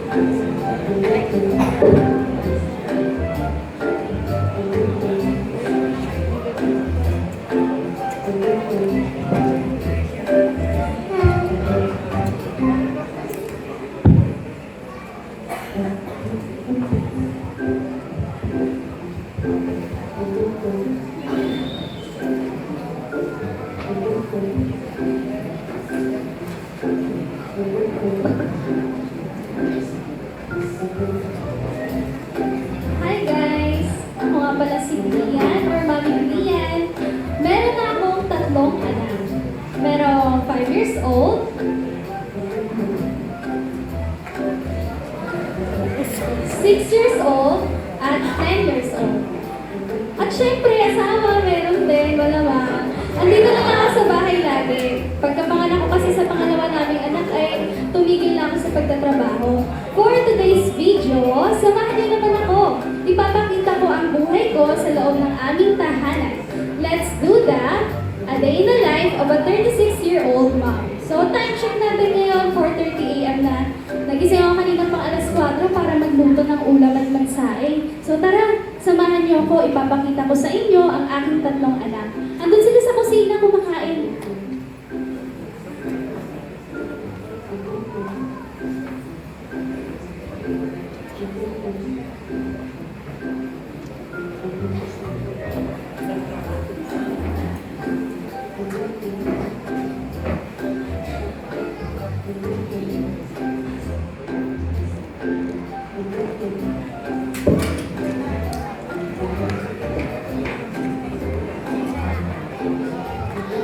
Hi guys! Ako nga pala si Lian or Mami Lian. Meron na akong tatlong anak. Merong 5 years old, 6 years old, at 10 years old. At syempre, asawa, meron din, malamang. Andito lang ako sa bahay lagi. Pagkapanganak ko kasi sa pangalawa naming anak ay tumigil lang ako sa pagtatrabaho. For today's video, samahan niyo naman ako. Ipapakita ko ang buhay ko sa loob ng aming tahanan. Let's do that! A day in the life of a 36-year-old mom. So, time check natin ngayon, 4:30 a.m. na. Nagising ako kanina pang alas 4 para magluto ng ulam at magsaing. So, tara, samahan niyo ako. Ipapakita ko sa inyo ang aking tatlong anak. Andun sila sa kusina kumakain.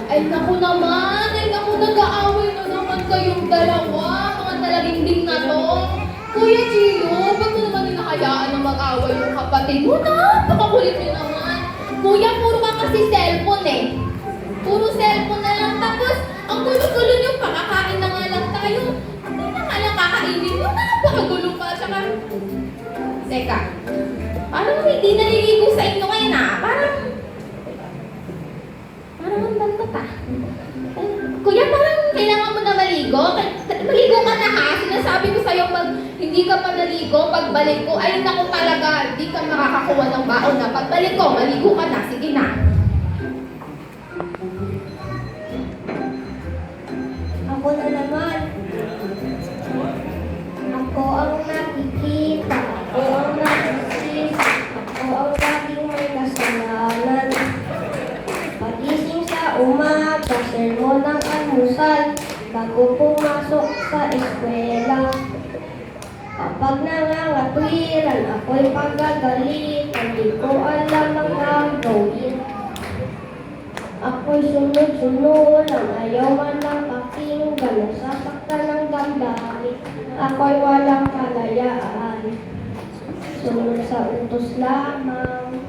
Ay naku naman! Ay naku, nag-aaway na naman kayong dalawa, mga talaginding na to. Kuya Gio, ba't mo naman hinahayaan na mag-away yung kapatid mo? Napakakulit nyo naman. Kuya, puro ka kasi cellphone eh. Puro cellphone na lang. Tapos, ang gulo-gulo nyo, pakakain na nga lang tayo. Hindi na nga lang kakainin nyo. Napakagulo pa. Tsaka, teka, parang hindi naliligo sa inyo ngayon ah. Parang ang banta pa. Kuya, parang kailangan mo na maligo. Maligo ka na ha. Sinasabi ko sa'yo, pag hindi ka pa naligo, pagbalik ko, ay naku talaga, hindi ka makakakuha ng baon na. Pagbalik ko, maligo ka na. Sige na. Ako na naman. Ako ang nakikita. Ako ang nakikita. Ako ang laging may kasalanan. Pagising sa umaga, sermon ng almusal. Bago pumasok sa eskwela. Kapag nangangatwiran, ako'y pagagalitan. Di ko alam ang gagawin. Ako'y sunod-sunod lang, ayaw man lang pakinggan. Nasasaktan ng damdamin, ako'y walang kalayaan. Sunod sa utos lamang.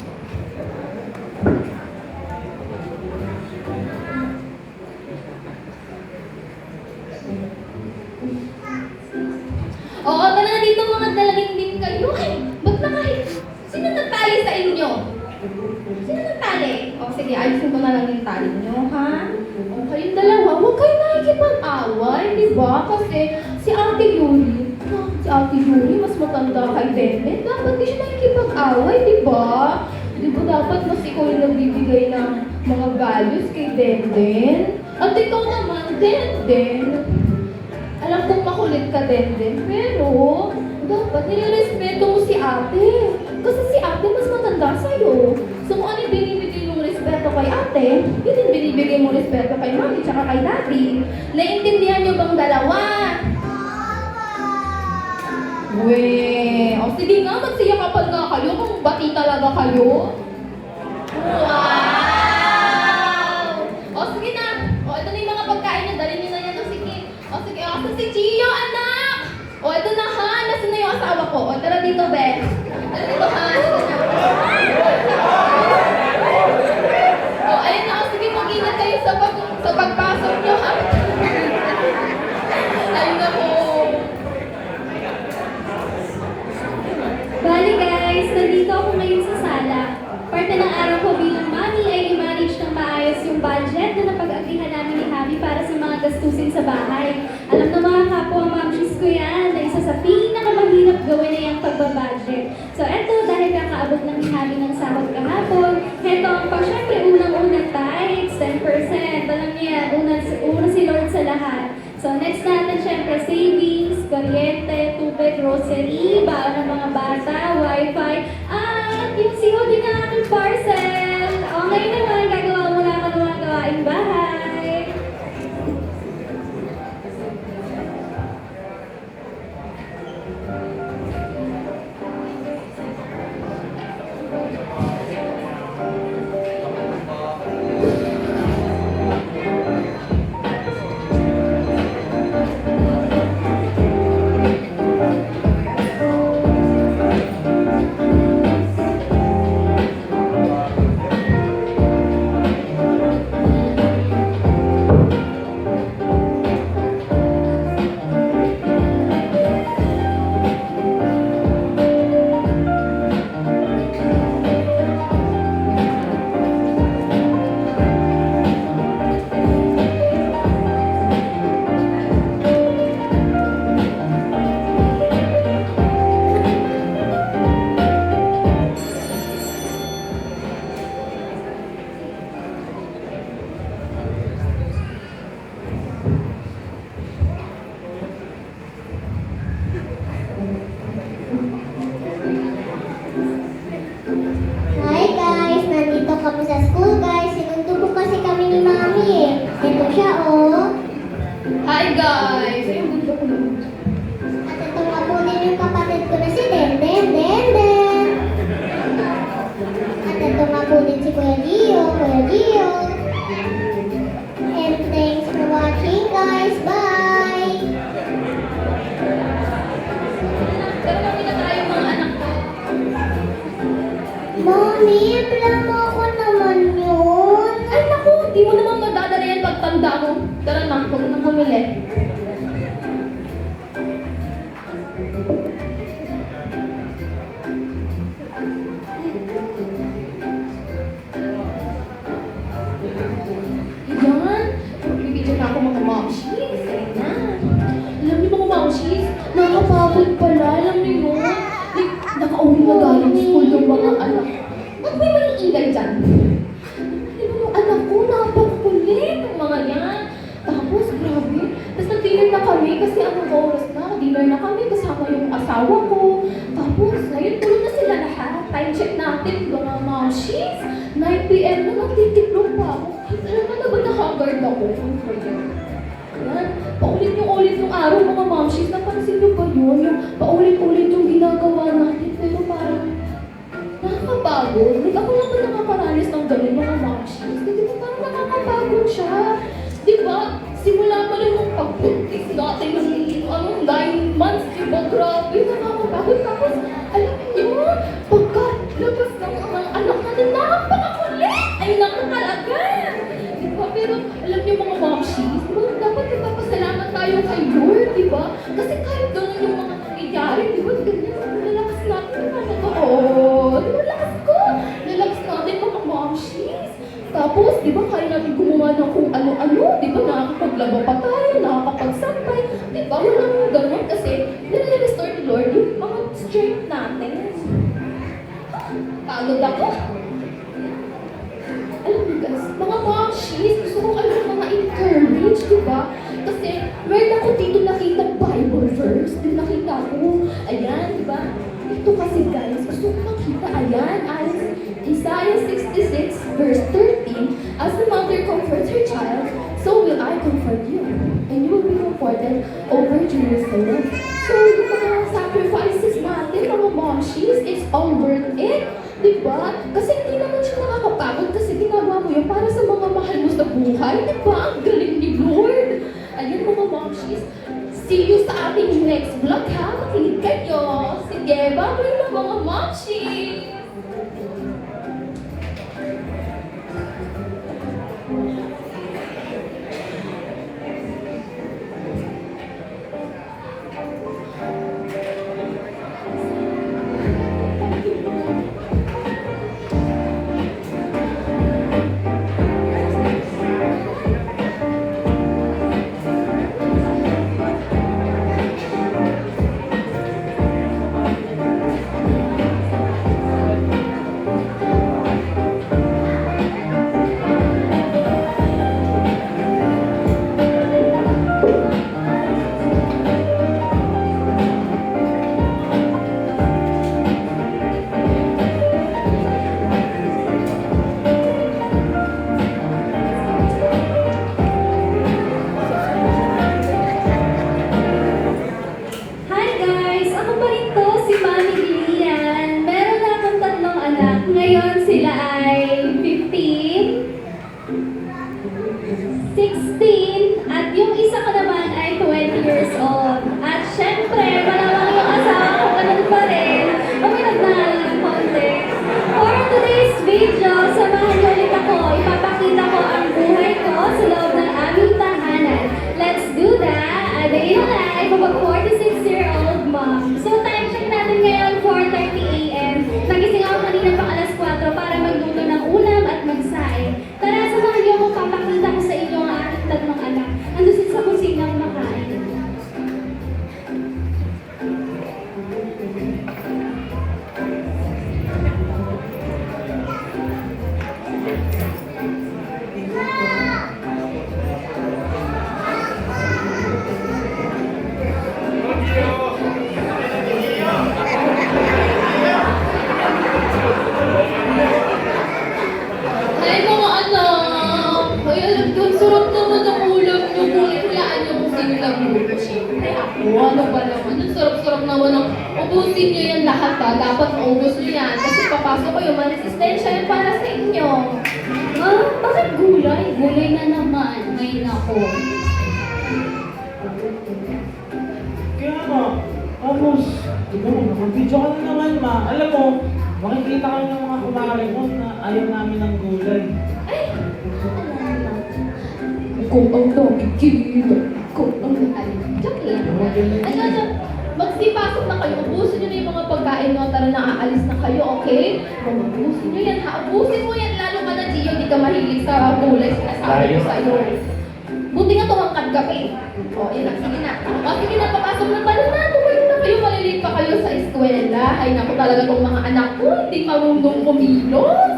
Oo, tara dito mga dalaginding kayo. Ay, ba't na kahit? Sino nagtali sa inyo? Sino nagtali? O sige, ayusin ko na lang yung tali nyo, ha? O kayong dalawa, huwag kayo nakikipag-away, di ba? Kasi si Ate Yuri, mas matanda kay Bebe. Dapat di siya nakikipag-away, di ba? Di ba dapat mas ikaw yung nagbibigay ng mga values kay Denden? At ikaw naman, Denden. Alam kong makulit ka, Denden, pero dapat nilirespeto mo si ate. Kasi si ate mas matanda sa'yo. So kung ano yung binibigay mong respeto kay ate, yun din binibigay mong respeto kay mami tsaka kay daddy. Naiintindihan niyo bang dalawa? Weh, o sige nga, magsiya kapal nga kayo kung bati talaga kayo. Wow! O sige na, o ito na yung mga pagkain niya, dali niyo na yan. O sige, o si Gio, anak! O ito na ha, nasa na yung asawa ko. O tara dito, Be. Tara dito ha. O ayun na, o sige, mag-ingat kayo sa pagpasok niyo ha. Ayun na po. Bali guys, nandito ako ngayon sa sala. Parte ng araw ko bilang mami ay i-manage ng maayos yung budget na napag-agrihan namin ni Javi para sa mga gastusin sa bahay. Alam na mga kapwa mamshis ko yan na isa sa pinakamahirap Next natin, syempre, savings, kuryente, tubig, grocery, baon ng mga bata, wifi, at yung COD na aking parcel. Okay naman, gagawa muna ako ng mga gawaing bahay. Hi guys! Nandito kami sa school guys. Sinundo po kasi kami ni Mami eh. Ito siya oh. Hi guys! Ayun, gusto ko naman. At ito nga po din yung kapatid ko na si Den. At ito nga po din si Kuya Gio. And thanks for watching guys. Bye! Pero kami na tayo mga anak ko. Mami, reklamo ko naman yun. Ay naku, di mo naman madadala yan pagtanda mo. Tara na, huwag nang bumili. Yan. Bibigyan na ako mga momshies. Ayan na. Alam niyo mga momshies, nakapagod pala. Alam niyo yun. Like, nakauwi na galing school yung mga anak. Ba't may maliingay dyan? Alam mo yung anak ko, napakakulit ang mga yan. Tapos, grabe. Tapos nag-dinner na kami kasi anong oras na. Dinner na kami kasama yung asawa ko. Tapos, ngayon tulog na sila lahat. Time check natin, mga momshies. 9 p.m. na nagtitiklog pa ako. Ay, talaga na ba na-haggard ako? Yan. Paulit yung araw mga momshies. Napansin niyo ba yun? Yung paulit-ulit yung ginagawa natin. Pero parang nakakapagod. Like ako lang ba nakakaranas ng ganun mga momshies? Di ba parang nakakapagod siya? Di ba? Simula pa rin yung pag-buntis natin ng 9 months. Di ba? Grabe, nakakapagod. Tapos, alam niyo, pagka labas ng mga anak natin, napakakulit! Ay, naku talaga! Di ba? Pero, alam niyo mga momshies, di ba? Dapat nagpapasalamat tayo kay Lord, di ba? Kasi kahit ganun yung mga nangyayari, di ba? Ganyan, lalakas natin yung mga di ba? Lakas ko! Lalakas natin mga momshies. Tapos, di ba, kaya natin gumawa ng kung ano-ano, di ba? Nakakapaglaba pa tayo, nakakapagsampay. Di ba? Walang ganun kasi nire-restore ni Lord yung mga strength natin. Pagod ako. Alam niyo guys, mga momshies, gusto ko kayo mga encourage, di ba? Kasi meron ako dito nakita Bible verse, din nakita ko. Ayan, di ba? Ito kasi guys, gusto ko makita, ayan, Isaiah 66 verse 13, as the mother comforts her child, so will I comfort you, and you will be comforted over Jerusalem. So, yung mga sacrifices natin, mga momshies, it's all worth it. Diba? Kasi hindi naman siya nakakapagod kasi ginagawa mo yun para sa mga mahal mo sa buhay. Diba? Ang galing ni Lord. Ayan mga momshies. See you sa ating next vlog ha. Makinig kayo. Sige, bye-bye na mga momshies. wag na walang ubusin niyo yan lahat ha. Dapat maubos niyo yan. Kasi papasok kayo, maresistensya yan para sa inyo. Bakit gulay? Gulay na naman. Ay, nako. Kaya nga, tapos, siguro, nakabidyo ka na naman, ma. Alam mo, makikita ka ng mga kumare mo na ayaw namin ng gulay. Kung ang nakikita, kung ang nakikita. Joke lang. Ano, magsipasok na kayo, ubusin nyo na yung mga pagkain nyo, tara na aalis na kayo, okay? Ubusin nyo yan, ha? Ubusin mo yan, lalo ka na, Gio, di ka mahilig sa gulay, sinasabi ko sa'yo. Buti nga tumangkad ka pa eh. O, yun lang, sige na. O, sige na, papasok na pala na, tumayo na kayo, malilate pa kayo sa eskwela. Ay, naku talaga tong mga anak ko, hindi marunong kumilos.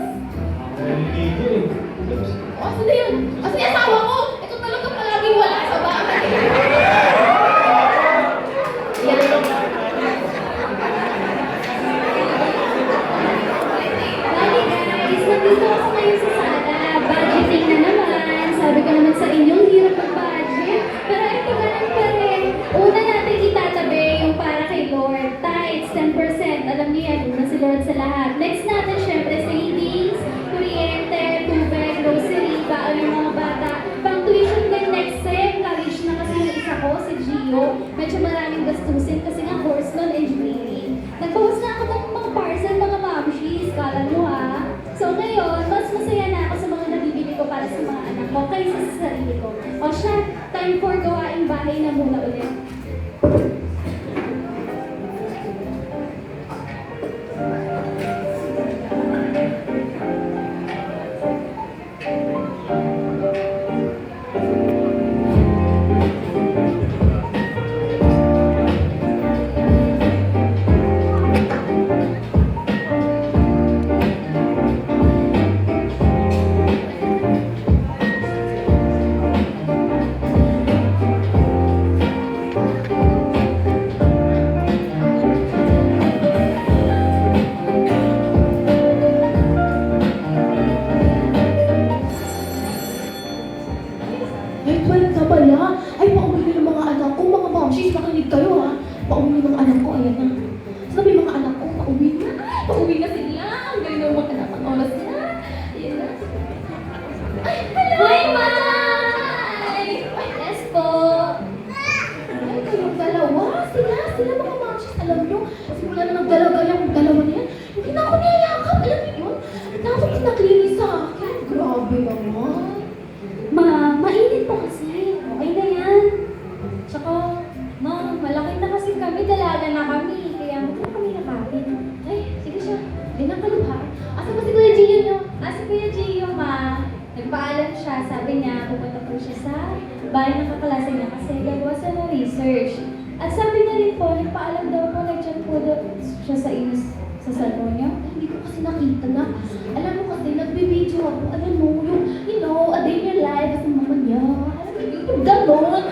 Dito eh. O, asan na yun? Asan yung asawa ko? Ito talaga palaging wala sa bahay. Yan. Bali guys, nandito ako ngayon sa sala. Budgeting na naman. Sabi ko naman sa inyo, ang hirap mag-budget. Pero ito ganun pa rin. Una natin itatabi yung para kay Lord. Tithes, 10%. Alam niyo yan, una si Lord sa lahat. Next natin, syempre, savings, kuryente, tubig, grocery, baon ng mga bata. Pang tuition din next sem. College na kasi yung isa ko, si Gio. Medyo maraming gastusin kasi nga course nun, engineering. Nagbawas na ako ng mga parcel, mga mamshies. Kala mo ha. So ngayon, mas masaya na ako sa mga nabibili ko para sa mga anak ko kaysa sa sarili ko. O siya, time for gawaing bahay na muna ulit. Ay, 12 na pala. Ay, pauwi na yung mga anak ko. Mga mamshies, makinig kayo ha. Pauwi na mga anak ko, ayan na. Sabi mga anak ko, pauwi na. Ay, pauwi na sila. Ang galing ng mga anak. Ang oras na. Ayan na. Ay, hello! Hi, Ma'am! Yes po! Ay, kayong dalawa. Sila mga mamshies. Alam nyo, simula na nagdalaga yung dalawa na yan. Hindi na ako niyayakap. Alam niyo yun? Dapat kinaklinis sa akin. Grabe naman. Ma, mainit po kasi. Okay na yan. Tsaka, ma, malaki na kasi kami. Dalaga na kami. Kaya huwag na kami nakapin. Ay, sige siya. Hindi na kalubha. Asa ba si Kuya Gio nyo? Si Kuya Gio, ma, nagpaalam siya. Sabi niya, pupunta po siya sa bahay ng kaklase niya kasi gagawa siya ng research. At sabi niya rin po, nagpaalam daw po, nag-chat po daw siya sa inyo sa cellphone niya. Hindi ko kasi nakita na. Alam mo kasi, nagbibideo ako. Alam mo, yung, you know, a day in your life, as a mama niya. Alam mo, yung gano'n.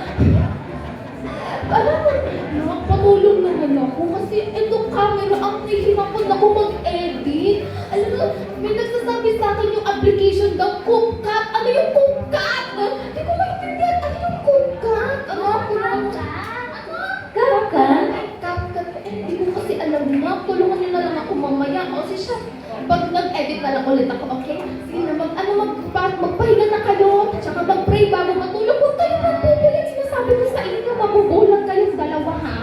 Alam mo, nakapatulong naman ako kasi itong camera, ang nahihirapan ako mag-edit. Alam mo, may nagsasabi sa akin yung application daw, CapCut. Ano yung CapCut? Hindi ko maintindihan. Ano yung CapCut? Ano? CapCut? CapCut. Hindi ko kasi alam na. Tulungan niyo na lang ako mamaya. O si siya, pag nag-edit na lang ulit ako, okay? Sige na, magpahinga na kayo. Tsaka mag-pray bago matulog. Huwag kayo magpupulit. Sinasabi ko sa inyo, mabubulag kayong dalawa, ha?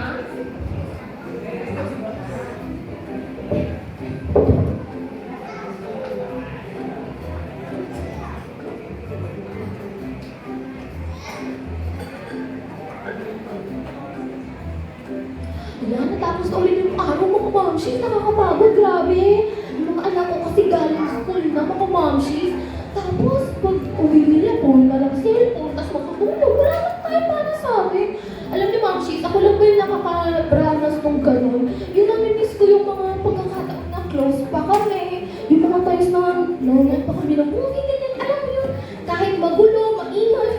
Ayan, natapos na ulit yung araw, mga mamshies. Nakakapagod, grabe. Yung mga anak ko kasi galing school na, mga mamshies. Tapos, pag uwi nila, phone na lang cellphone, tapos makatulog. Wala lang tayo para sa akin. Alam niyo, mamshies, ako lang ba yung nakakaranas nung ganun? Yung namimiss ko yung mga pagkakataon na close pa kami. Yung mga times na nanonood pa kami ng movie, ganyan. Alam mo yun, kahit magulo, maingay,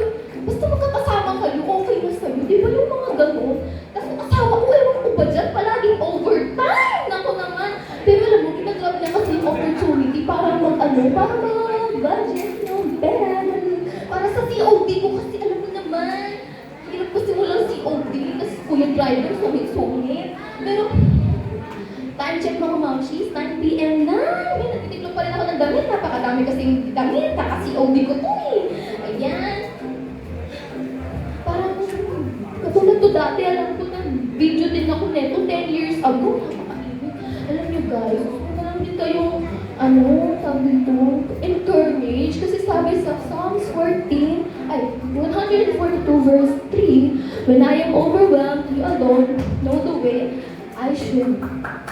basta magkakasama kayo, okay na sa'yo. Di ba yung mga ganun? Tapos ang asawa ko, ewan ko ba dyan, palaging overtime! Nako naman! Pero alam mo, ginagrab niya kasi yung opportunity para para mag-budget, pera, ganun. Para sa COD ko kasi alam mo naman, hirap kasi walang COD, kasi kuya driver, sungit-sungit. Pero, time check mga mamshis, 9 p.m. na. May natitiklop pa rin ako ng damit. Napakadami kasing damit. Kaka-COD ko to eh. Ayan. Parang, katulad to dati, alam ko na video din ako neto 10 years ago. Napakainit. Alam niyo guys, gusto ko lang din kayong, sabi dito, encourage. Kasi sabi sa Psalms 142 verse 3, when I am overwhelmed, you alone know the way I should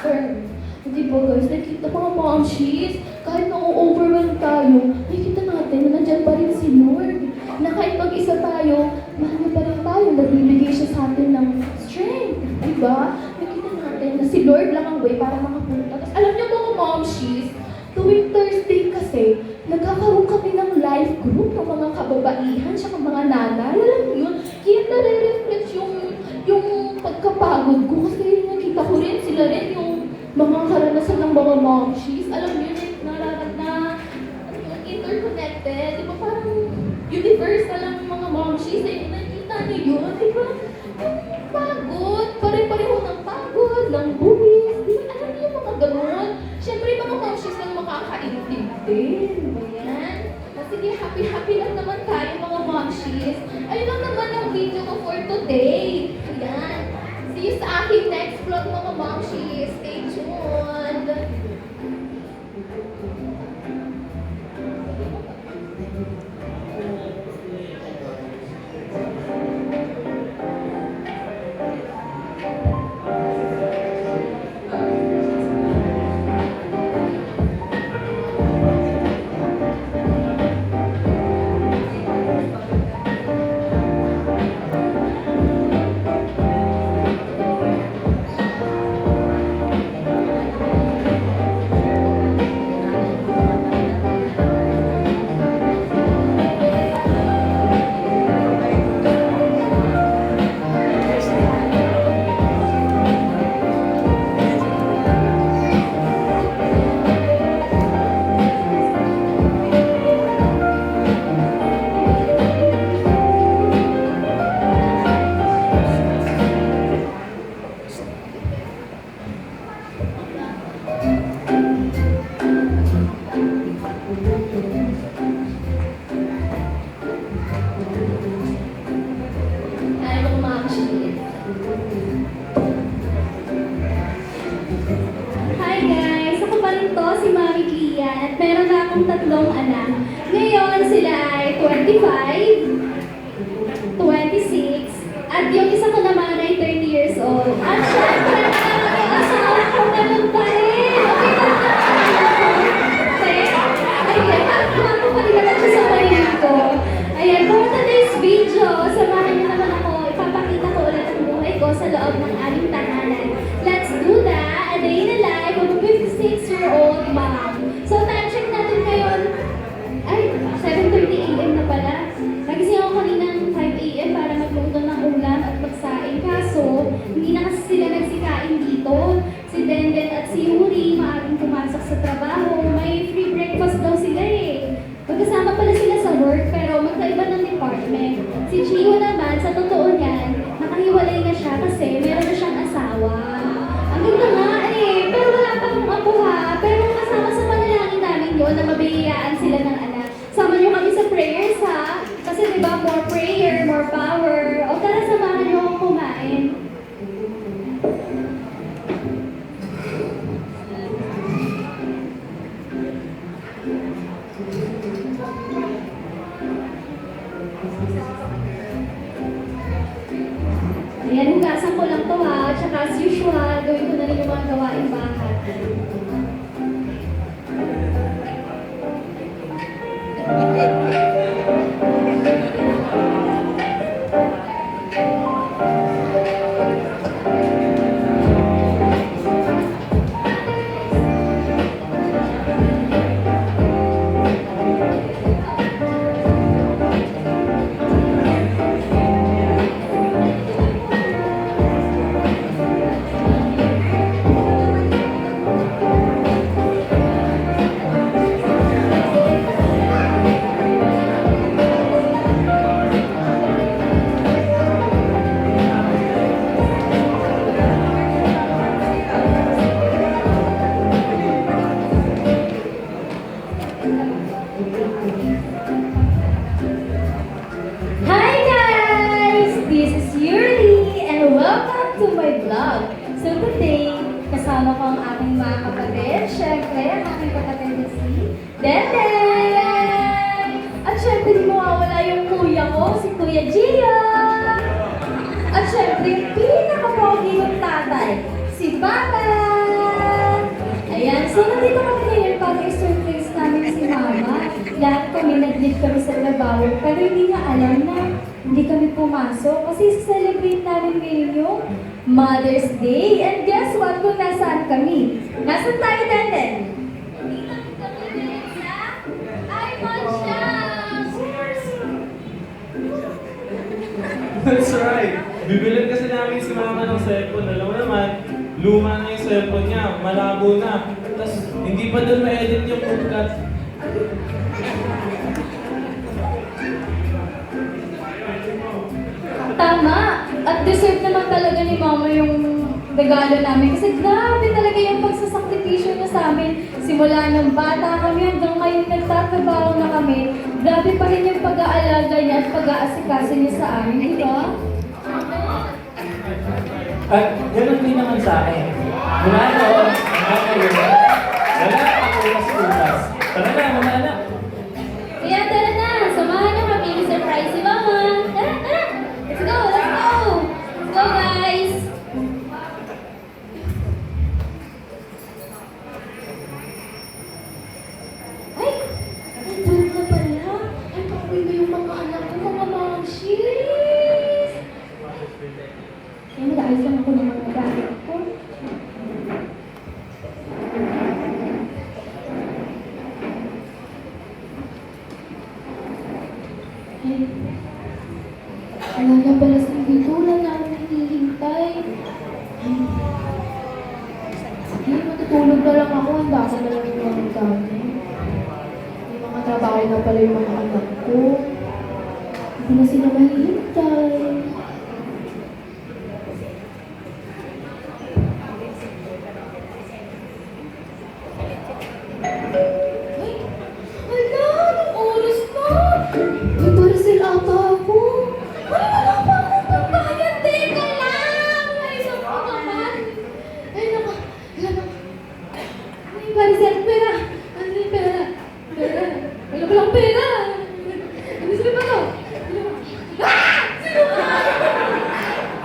turn. Hindi ba guys, nakikita mga momshies, kahit na-overwhelm tayo, nakikita natin na nandyan pa rin si Lord. Na kahit mag-isa tayo, mahal niya pa rin tayo, nagbibigay siya sa atin ng strength. Diba? Nakikita natin na si Lord lang ang way para makapunta. Tapos alam niyo mga momshies, tuwing Thursday kasi, nagkakaroon kami ng live group ng mga kababaihan siya mga nanay. Alam niyo yun? Kaya nare-reflect yung pagkapagod ko kasi nakita ko rin sila rin yung mga karanasan ng mga momshies. Alam niyo yun, yung interconnected. Di ba parang universal ang mga momshies eh. Nakita niyo yun? Di ba? Yung pagod. Pare-pareho ng pagod, ng buwis. Di ba? Alam niyo yung mga ganun? Siyempre mga momshies lang makakaintindi. Ayan. Sige, happy lang naman tayo mga momshies. Ayun lang naman ang video ko for today. Ayan. See you sa aking next vlog mga momshies. Stay tuned. Hi guys! Ako pa rin to, si Mami Kian, at meron na akong tatlong anak. Ngayon sila ay 25, 26, at yung isa ko naman ay 30 years old. At syempre, ang asawa ko naman pa rin! Ayan, ako pa rin naman siya sa paligid ko. Ayan, for today's video, samahan niyo naman ako, ipapakita ko ulit ang buhay ko sa loob ng aming tahanan. Let's do that! A day in the life of a 56-year-old mom. So, time check natin ngayon. Ay, 7:30 a.m. na pala. Nagising ako kaninang 5 a.m. para magluto ng ulam at magsaing. Kaso, hindi na kasi sila nagsikain dito. Si Denden at si Yuri, maaaring pumasok sa trabaho. May free breakfast daw sila eh. Magkasama pala sila sa work, pero magkaiba ng department. Si Chio naman, sa totoo niyan, nakahiwalay na siya kasi meron na siyang asawa. Ang ganda nga eh, pero wala pa akong apo ha. Pero kasama sa panalangin namin yun na mabihiyaan sila ng anak. Sama niyo kami sa prayers ha. Kasi diba, more prayer, more power. O tara, samahan niyo akong kumain. Ayan, hugasan ko lang to ha. Tsaka as usual, gawin ko na rin yung mga gawaing bahay. kasama ko ang aking mga kapatid. Siyempre, ang aking kapatid na si Deden! At siyempre, di mawawala yung kuya ko, si Kuya Gia! At siyempre, yung pinaka-pogi ng tatay, si Papa! Ayan, so nandito kami ngayon para i-surprise namin si Mama. Lahat kami nag-leave kami sa trabaho, pero hindi niya alam na hindi kami pumasok kasi celebrate namin ngayon yung Mother's Day. And guess what? Kung nasaan kami? Nasaan tayo, Denden? Dito kami ngayon sa iPhone Shop! That's right. Bibilin kasi namin si Mama ng cellphone. Alam mo naman, luma na yung cellphone niya, malabo na. Tapos hindi pa doon ma-edit yung podcast. Tama! At deserve naman talaga ni Mama yung regalo namin. Kasi grabe talaga yung pagsasakripisyo niya sa amin. Simula nung bata kami hanggang ngayon nagtatrabaho na kami. Grabe pa rin yung pag-aalaga niya at pag-aasikaso niya sa amin, di ba? At ganoon din naman sa akin. Mula noon, hanggang ngayon, wala akong ulas-ulas. Tara na, mga anak. Kaya tara na! Samahan niyo kami i-surprise si Mama! Tara, tara! Let's go! Let's go! Let's go, guys! Ay! Ay, tulog na pala! Ay, pauwi na yung mga anak ko, mga mamshis! Kaya nag-ayos lang ako ng mga gamit ko. Ay, wala na pala sa dito. Wala na akong hinihintay. Ay, sige, matutulog na lang ako. Handa ko na lang yung mga gamit. May mga trabaho na pala yung mga anak ko. Hindi na sila mahihintay. Ay, hala, anong oras na? May parcel ata ako. Ay, wala pa akong pagbayad. Teka lang. Ay, isang ko naman. Ay, naku. Ay, parcel. Pera. Ano yung pera? Pera. Wala palang pera. Ano sila ba to? Ah! Sino ba?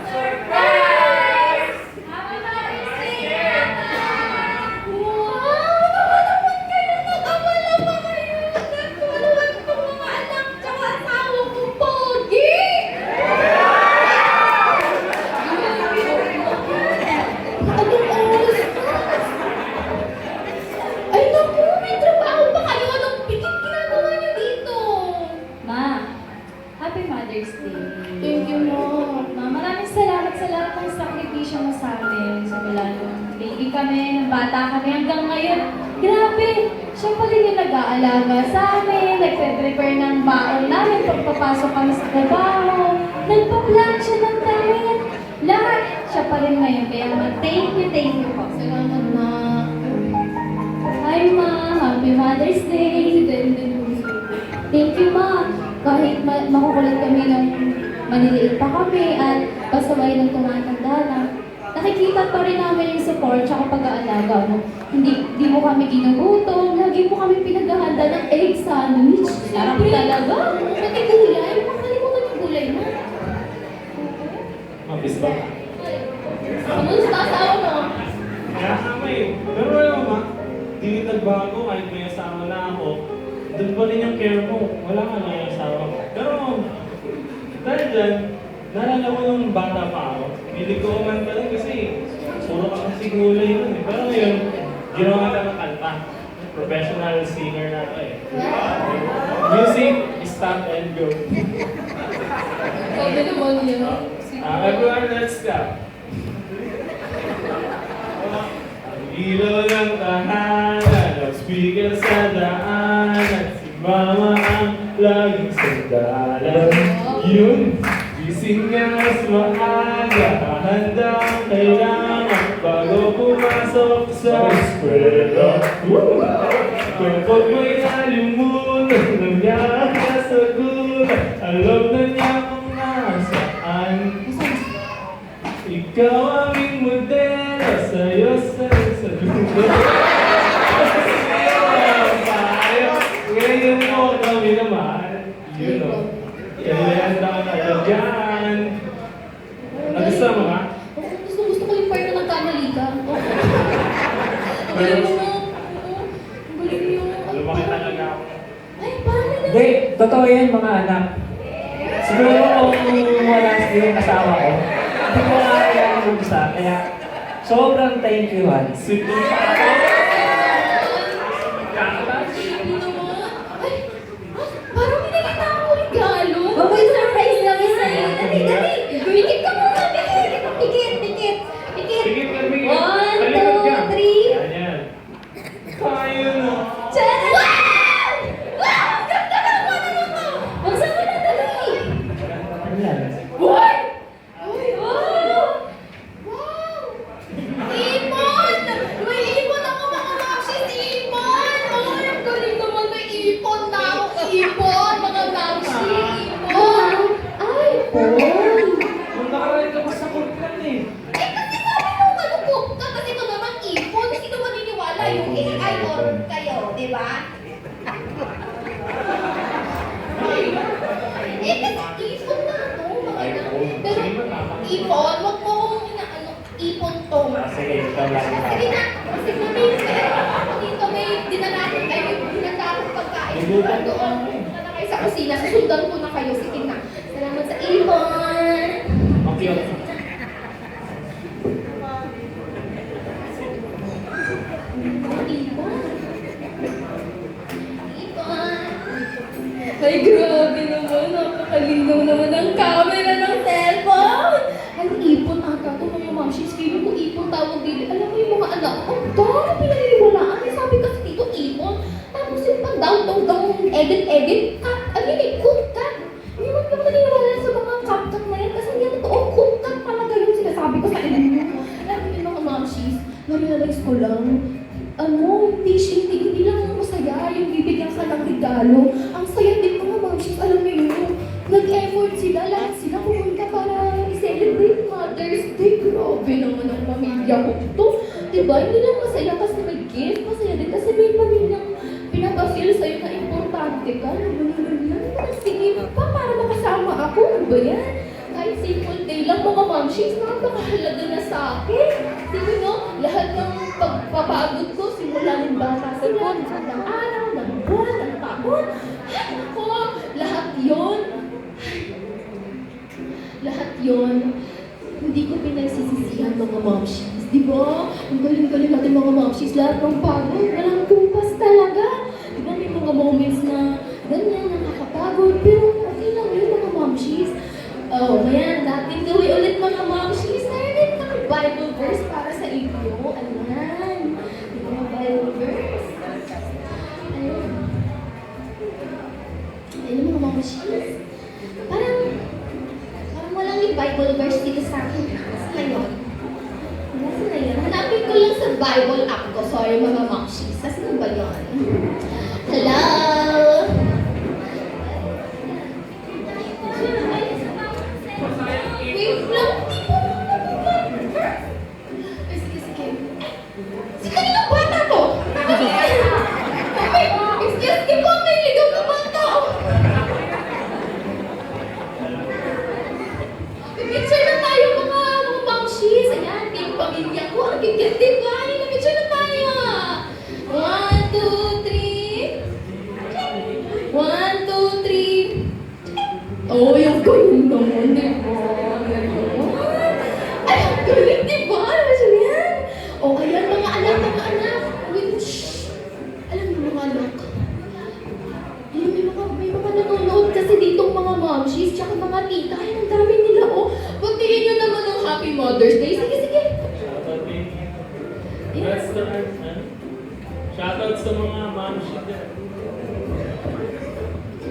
Surprise! Happy Mother's Day, Mama! Wow! Naman kayo. Nag-abala pa kayo. Nagtulungan ko mga anak tsaka asawa ko, Pogi! Anong oras na? Ay, naku! May trabaho pa kayo. Anong pikit ginagawa niyo dito? Ma, Happy Mother's Day. Thank you, Mom. Ma, maraming salamat sa lahat ng sakripisyo mo sa amin. Simula nung baby kami, nung bata kami, hanggang ngayon. Grabe! Siya pa rin yung nag-aalaga sa amin, nagpe-prepare ng baon namin pagpapasok kami sa trabaho, nagpa-plancha ng damit. Lahat, siya pa rin ngayon. Kaya naman, thank you po. Salamat na. Hi, Ma. Happy Mother's Day. Thank you, Ma. Kahit makukulit kami ng maliliit pa kami at pasaway ng tumatanda na, nakikita pa rin namin yung support at pag-aalaga mo. Hindi mo kami ginugutom, lagi mo kami pinaghahanda ng egg sandwich. Sarap talaga. Pati gulay. Makalimutan yung gulay mo. Mabis ba? Kamusta asawa mo? Kasama eh. Pero alam mo ba, di nagbago kahit may asawa na ako. Doon pa rin yung care mo. Wala nga na yung asawa ko. Pero dahil dyan, naalala ko nung bata pa ako. Hilig ko man pa rin kasi puro ka kasi gulay nun eh. Pero ngayon, ginawa ka ng kanta. Professional singer na ako eh. Music, stop and go. Sabi naman yun. Everyone, let's go. Ilaw ng tahanan, loudspeaker sa daanan, si Mama ang laging sandalan. Yun, gising niya mas maaga, hahanda ang kailangan bago pumasok sa eskwela. Kapag may nalimutan, nangyari ka sa gulat, alam na niya kung nasaan. Ikaw aming modelo, sa'yo sa Ngayon mo kami naman. Yun o. Kailan na dyan. Nagustuhan mo ka? Gusto ko yung part na nagkamali ka. Ang galing mo. Ang galing mo. Lumaki talaga ako. Ay, parang may Hindi, totoo yan mga anak. Siguro kung wala yung asawa ko, hindi ko nga kaya yung isa. Kaya sobrang thank you, Han. Sweet mo pa ako. Sabi naman. Ay, parang may nakita ako regalo. Baboy, surprise kami sa'yo. Dali, dali. Pikit ka muna, pikit. Pikit, pikit. Pikit. Sige, Kirby. 1, Talikod ka. 2, 3. Yan, yan. Kaya mo. Tcharan! Wow! Wow! Ganda naman ano to? Buksan mo na, dali. Ano yan? Boy! Uy, wow! Wow! Ipon! May ipon ako mga mamsis! Ipon! Ay, ang galing naman may ipon na ako! Ipon! Mga mamsis! Ipon! Ay, boy. Kung nakaraan ka pa sa kurkan eh. Eh, kasi sabi mo malupok ka kasi ito naman ipon. Sino maniniwala yung AI or kayo, di ba? Eh, kasi ipon na to, mga iPhone. Pero, Sige, matama. ipon, wag mo kong inaano, ipon to. Sige, ikaw lang. Sige na, kasi may dito may dinalatin kayo, dinatapong pagkain. Nagutom ka Doon, kami. punta na kayo sa kusina, susundan ko na kayo. Sige na. Salamat sa ipon. Okay, okay. Ipon. Ipon. Ay, grabe naman. Napakalinaw naman ang camera ng cellphone. Ay, ipon ata to mga mamshis. Feeling ko ipon tawag dito. Alam mo yung mga anak ko, ang dami pinaniniwalaan. Ay, sabi kasi dito, ipon. Tapos yung pag daw, edit, cut. Ano yun eh, cook cut. Hindi mo naman naniniwala sa mga cut na yan. Kasi hindi totoo, cook cut talaga yung sinasabi ko sa inyo. Alam mo yung mga mamshis, na-realize ko lang, hindi lang masaya yung bibigyan ka ng regalo. Ang saya din mga mamshis, alam mo yun, nag-effort sila, lahat sila pumunta para i-celebrate Mother's Day. Grabe naman ang pamilya ko to. Diba? Hindi lang masaya kasi may gift, masaya din kasi may pamilyang pinapafeel sa'yo na importante ka. Sige pa para makasama ako. Ano ba yan? Kahit simple day lang mga mamshis, napakahalaga na sa akin. Sige no, lahat ng pagpapagod ko, simula ng bata sila, lahat ng araw, ng buwan, ng taon. Ay, ako, lahat yon, hindi ko pinagsisisihan mga mamshis. Di ba? Ang galing-galing natin mga mamshis, lahat ng pagod, walang kumpas talaga. Di ba may mga moments na ganyan, nakakapagod, pero okay lang yun mga mamshis. Oh, ayan, natin gawin ulit mga momshis. Narinig ng Bible verse para sa inyo. Ayan. Ito yung Bible verse. Ayan. Ayan mga momshis. Parang walang yung Bible verse dito sa akin. Kasi ngayon. Kasi ngayon. Hanapin ko lang sa Bible app ko. Sorry mga momshis. Kasi ano ba yun? Hello? Wait lang, di po sige. Si kaninong bata to? Excuse me po, may ligaw na bata. Picture na tayo mga mamshis. Ayan, yung pamilya ko. Ang kikit, di ba? Ayan, picture na tayo. 1, 2, 3. 1, 2, 3. Oh, yung galing naman, di ba? Ay, ang galing, di ba? Ano ba siya yan? Oh, ayan, mga anak. Wait, shh. Alam niyo, mga anak. Ayun, may mga nanonood kasi ditong mga momshis, tsaka mga tita. Ay, ang dami nila, oh. Pagtingin nyo naman ng Happy Mother's Day. Sige. Shoutout din. Congrats to our son. Shoutout sa mga mamshis dyan.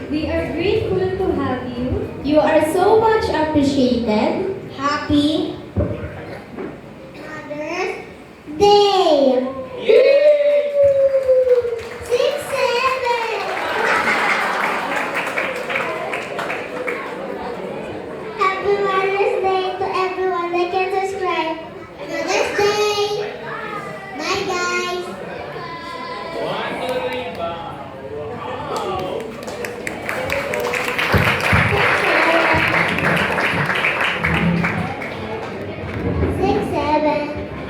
We are grateful to have you. You are so much appreciated. Happy Mother's Day! Yay! 6-7! Happy Mother's Day to everyone that can subscribe. Mother's Day! Bye guys! Bye.